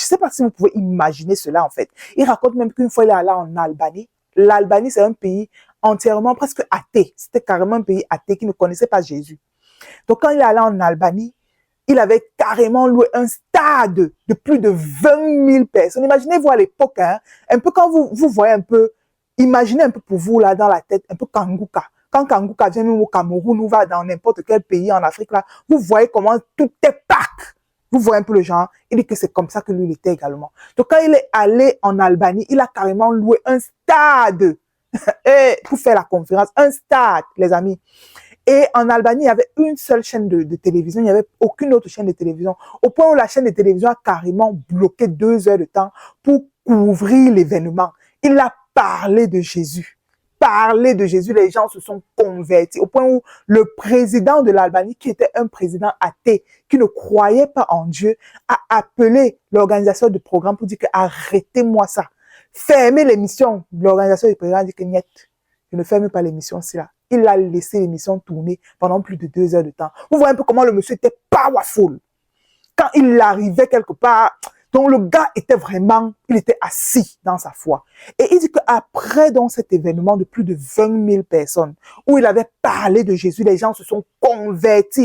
ne sais pas si vous pouvez imaginer cela, en fait. Il raconte même qu'une fois, il est allé en Albanie. L'Albanie, c'est un pays entièrement presque athée. C'était carrément un pays athée qui ne connaissait pas Jésus. Donc, quand il est allé en Albanie, il avait carrément loué un stade de plus de 20 000 personnes. Imaginez-vous à l'époque, hein, un peu quand vous voyez un peu, imaginez un peu pour vous là dans la tête, un peu Kanguka. Quand Kanguka vient même au Cameroun ou va dans n'importe quel pays en Afrique, là, vous voyez comment tout est pack. Vous voyez un peu le genre. Il dit que c'est comme ça que lui, il était également. Donc, quand il est allé en Albanie, il a carrément loué un stade pour faire la conférence. Un stade, les amis. Et en Albanie, il y avait une seule chaîne de télévision. Il n'y avait aucune autre chaîne de télévision. Au point où la chaîne de télévision a carrément bloqué 2 heures de temps pour couvrir l'événement. Il a parlé de Jésus. Parler de Jésus, les gens se sont convertis. Au point où le président de l'Albanie, qui était un président athée, qui ne croyait pas en Dieu, a appelé l'organisateur du programme pour dire que arrêtez-moi ça. Fermez l'émission. L'organisateur du programme dit que niet, je ne ferme pas l'émission, c'est là. Il a laissé l'émission tourner pendant plus de 2 heures de temps. Vous voyez un peu comment le monsieur était powerful. Quand il arrivait quelque part, donc le gars était vraiment, il était assis dans sa foi. Et il dit qu'après donc cet événement de plus de 20 000 personnes, où il avait parlé de Jésus, les gens se sont convertis.